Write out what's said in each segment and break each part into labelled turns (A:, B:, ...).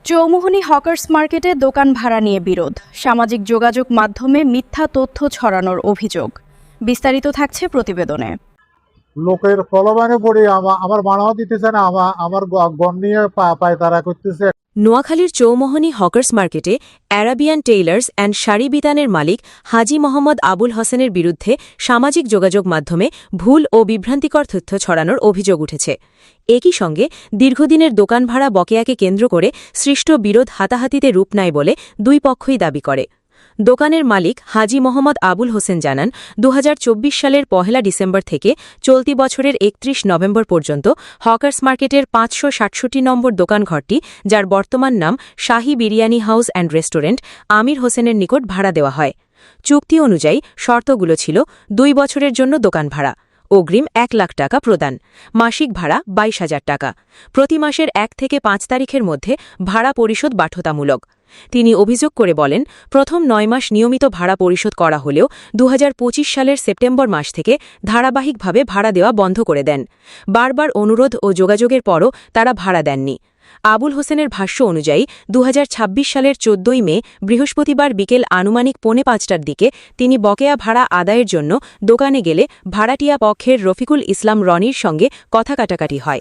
A: Chowmuhani hawkers মার্কেটে দোকান ভাড়া নিয়ে বিরোধ, সামাজিক যোগাযোগ মাধ্যমে মিথ্যা তথ্য ছড়ানোর অভিযোগ। বিস্তারিত থাকছে প্রতিবেদনে।
B: লোকের প্রলোভনে পড়ে আমার ভাড়াও দিতেছে না, আমার গণ নিয়ে পায়তারা করতেছে।
C: নোয়াখালীর চৌমুহনী হকার্স মার্কেটে অ্যারাবিয়ান টেইলার্স অ্যান্ড শাড়ি বিতানের মালিক হাজী মোহাম্মদ আবুল হোসেনের বিরুদ্ধে সামাজিক যোগাযোগ মাধ্যমে ভুল ও বিভ্রান্তিকর তথ্য ছড়ানোর অভিযোগ উঠেছে। একই সঙ্গে দীর্ঘদিনের দোকান ভাড়া বকেয়াকে কেন্দ্র করে সৃষ্ট বিরোধ হাতাহাতিতে রূপ নেয় বলে দুই পক্ষই দাবি করে। দোকানের মালিক হাজী মোহাম্মদ আবুল হোসেন জানান, ২০২৪ সালের ১ ডিসেম্বর থেকে চলতি বছরের ৩১ নভেম্বর পর্যন্ত হকার্স মার্কেটের ৫৬৭ নম্বর দোকানঘরটি, যার বর্তমান নাম শাহী বিরিয়ানি হাউস অ্যান্ড রেস্টুরেন্ট, আমির হোসেনের নিকট ভাড়া দেওয়া হয়। চুক্তি অনুযায়ী শর্তগুলো ছিল ২ বছরের জন্য দোকান ভাড়া, অগ্রিম ১ লাখ টাকা প্রদান, মাসিক ভাড়া ২২,০০০ টাকা, প্রতি মাসের ১ থেকে ৫ তারিখের মধ্যে ভাড়া পরিশোধ বাধ্যতামূলক। তিনি অভিযোগ করে বলেন, প্রথম ৯ মাস নিয়মিত ভাড়া পরিশোধ করা হলেও ২০২৫ সালের সেপ্টেম্বর মাস থেকে ধারাবাহিকভাবে ভাড়া দেওয়া বন্ধ করে দেন। বারবার অনুরোধ ও যোগাযোগের পরও তারা ভাড়া দেননি। আবুল হোসেনের ভাষ্য অনুযায়ী ২০২৬ সালের ১৪ মে বৃহস্পতিবার বিকেল আনুমানিক ৪:৫টার দিকে তিনি বকেয়া ভাড়া আদায়ের জন্য দোকানে গেলে ভাড়াটিয়া পক্ষের রফিকুল ইসলাম রনির সঙ্গে কথা কাটাকাটি হয়।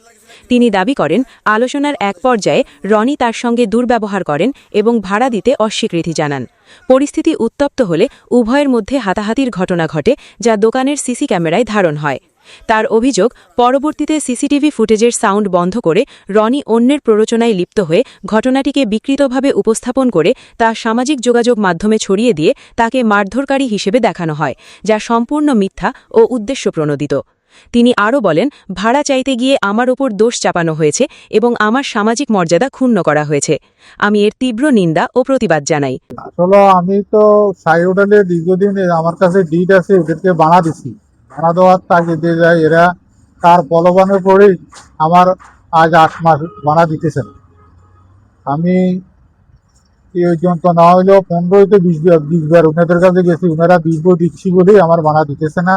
C: তিনি দাবি করেন, আলোচনার এক পর্যায়ে রনি তার সঙ্গে দুর্ব্যবহার করেন এবং ভাড়া দিতে অস্বীকৃতি জানান। পরিস্থিতি উত্তপ্ত হলে উভয়ের মধ্যে হাতাহাতির ঘটনা ঘটে, যা দোকানের সিসি ক্যামেরায় ধারণ হয়। তার অভিযোগ, পরবর্তীতে সিসিটিভি ফুটেজের সাউন্ড বন্ধ করে রনি অন্যের প্ররোচনায় লিপ্ত হয়ে ঘটনাটিকে বিকৃতভাবে উপস্থাপন করে তা সামাজিক যোগাযোগ মাধ্যমে ছড়িয়ে দিয়ে তাকে মারধরকারী হিসেবে দেখানো হয়, যা সম্পূর্ণ মিথ্যা ও উদ্দেশ্যপ্রণোদিত। তিনি আরও বলেন, ভাড়া চাইতে গিয়ে আমার ওপর দোষ চাপানো হয়েছে এবং আমার সামাজিক মর্যাদা ক্ষুণ্ণ করা হয়েছে। আমি এর তীব্র নিন্দা ও প্রতিবাদ জানাই।
B: আসলে আমি তো শাহী হোটেলে দীর্ঘদিন আমার কাছে ডিড আছে, ওদেরকে ভাড়া দিছি। ভাড়া দেওয়ার তাগিদে যায় এরা, তার প্রলোভনে পড়েই আমার আজ ৮ মাস ভাড়া দিতেছে না। আমি এই পর্যন্ত না হইলেও ১৫ থেকে ২০ বার ওনাদের কাছে গেছি, ওনারা দিচ্ছি বলেই আমার ভাড়া দিতেছে না।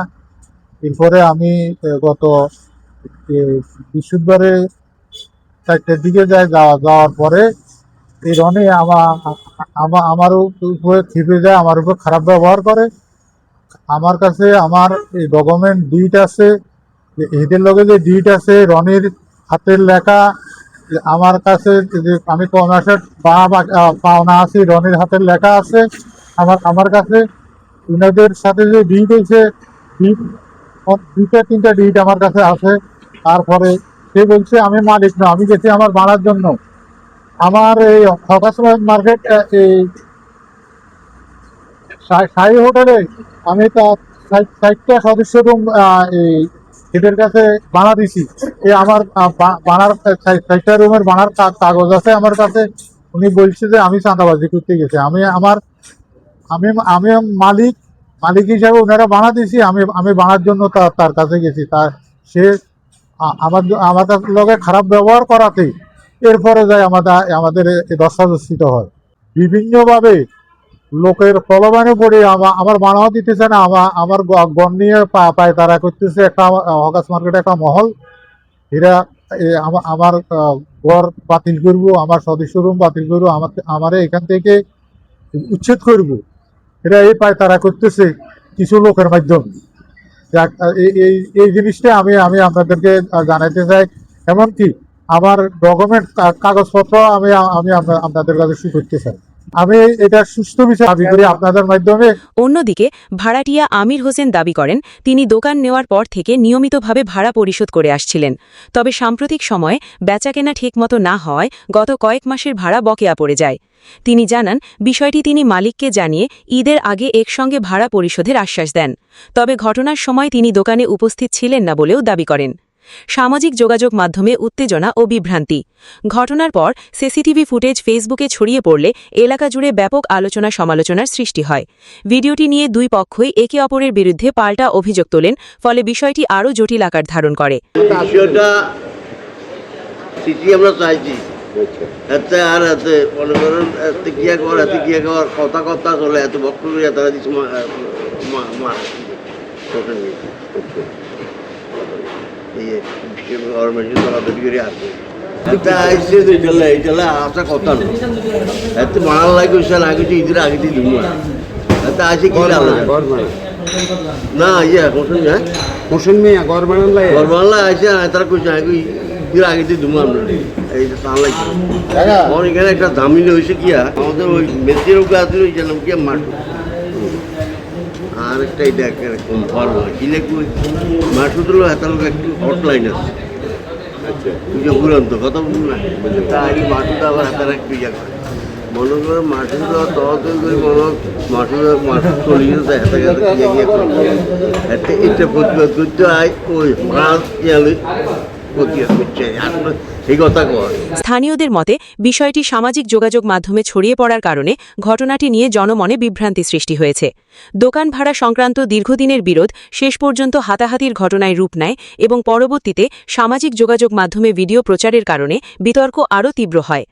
B: এরপরে আমি গত বৃহস্পতিবারে ৪টার দিকে যাওয়ার পরে এই রনি আমার উপরে খেপে যায়, আমার উপর খারাপ ব্যবহার করে। আমার কাছে আমার এই ডকুমেন্ট ডিট আছে, এদের লগে যে ডিট আছে রনির হাতের লেখা, আমার কাছে যে আমি ক মাসের পাওনা আছি রনির হাতের লেখা আছে আমার কাছে। ওনাদের সাথে যে ডিট হয়েছে, দুইটা ৩টা ডিট আমার কাছে আছে। তারপরে সে বলছে আমি মালিক না, আমি গেছি আমার ভাড়ার জন্য। আমার এই হকার্স মার্কেট এই শাহী হোটেলে আমি তো ৬০টা সদস্য রুম এই এদের কাছে ভাড়া দিছি। এই আমার ভাড়ার ৬০টা রুমের ভাড়ার কাগজ আছে আমার কাছে। উনি বলছে যে আমি চাঁদাবাজি করতে গেছি। আমি মালিক হিসাবে ওনারা ভাড়া দিছি, আমি ভাড়ার জন্য তার কাছে গেছি। সে আমার লগে খারাপ ব্যবহার করাতে এরপরে যায় আমাদের দস্তাদস্তিত হয়। বিভিন্নভাবে লোকের প্রলোভনে পড়ে আমার ভাড়াও দিতেছে না, আমার গণ নিয়ে পায়তারা করতেছে। একটা হকার্স মার্কেটে একটা মহল, এরা আমার ঘর বাতিল করবো, আমার সদস্য রুম বাতিল করবো, আমার এখান থেকে উচ্ছেদ করবো, এরা এই পায়তারা করতেছে কিছু লোকের মাধ্যমে। এই জিনিসটা আমি আপনাদেরকে জানাইতে চাই। এমনকি আমার ডকুমেন্ট কাগজপত্র আমি আপনাদের কাছে শু করতে চাই। আমি এটা সুস্থ বিষয় দাবি করি আপনাদের মাধ্যমে।
C: অন্যদিকে ভাড়াটিয়া আমির হোসেন দাবি করেন, তিনি দোকান নেওয়ার পর থেকে নিয়মিতভাবে ভাড়া পরিশোধ করে আসছিলেন। তবে সাম্প্রতিক সময়ে বেচাকেনা ঠিকমতো না হওয়ায় গত কয়েক মাসের ভাড়া বকেয়া পড়ে যায়। তিনি জানান, বিষয়টি তিনি মালিককে জানিয়ে ঈদের আগে একসঙ্গে ভাড়া পরিশোধের আশ্বাস দেন। তবে ঘটনার সময় তিনি দোকানে উপস্থিত ছিলেন না বলেও দাবি করেন। সামাজিক যোগাযোগ মাধ্যমে উত্তেজনা ও বিভ্রান্তি। ঘটনার পর সিসিটিভি ফুটেজ ফেসবুকে ছড়িয়ে পড়লে এলাকা জুড়ে ব্যাপক আলোচনা সমালোচনার সৃষ্টি হয়। ভিডিওটি নিয়ে দুই পক্ষই একে অপরের বিরুদ্ধে পাল্টা অভিযোগ তোলেন, ফলে বিষয়টি আরও জটিল আকার ধারণ করে।
D: গভর্নমেন্ট তলাতলি করে আসবে এটা আইসে এইটালে আসা কথা না এত বানার লাগে স্যার আগে তো ঈদের আগে দিয়ে দুমা এটা আসে কি না ইয়ে হোসেন হ্যাঁ
E: হোসেন মিয়া ঘর বানালে
D: গরবাংলা আসে তারা কইছে আগে ঈদের আগে দিয়ে দুমা আমরা এইটা তার লাগে আমার এখানে একটা দামি হয়েছে কি আমাদের ওই মেসির উপরে আছে ওই জানাম কি মাঠ আর একটা এটা এরকম ফর্ম হয় কি লেখুই মাঠু দিল এত লোক একটু হটলাইন আছে পুজো ঘুরন্ত কথা বলুন না তা আগে মাঠুটা আবার হাতার একটু ইয়া করে মনে করে মাঠুটা তহতই করে মাঠু চলে যেতে হাতে হাতে ইয়ে করে এটা প্রতিবাদ করতে আয় ওই মাছ ইয়ালে প্রতিবাদ করছে আসলে এই কথা কয়
C: স্থানীয়দের মতে বিষয়টি সামাজিক যোগাযোগ মাধ্যমে ছড়িয়ে পড়ার কারণে ঘটনাটি নিয়ে জনমনে বিভ্রান্তি সৃষ্টি হয়েছে দোকান ভাড়া সংক্রান্ত দীর্ঘদিনের বিরোধ শেষ পর্যন্ত হাতাহাতির ঘটনায় রূপ নেয় এবং পরবর্তীতে সামাজিক যোগাযোগ মাধ্যমে ভিডিও প্রচারের কারণে বিতর্ক আরও তীব্র হয়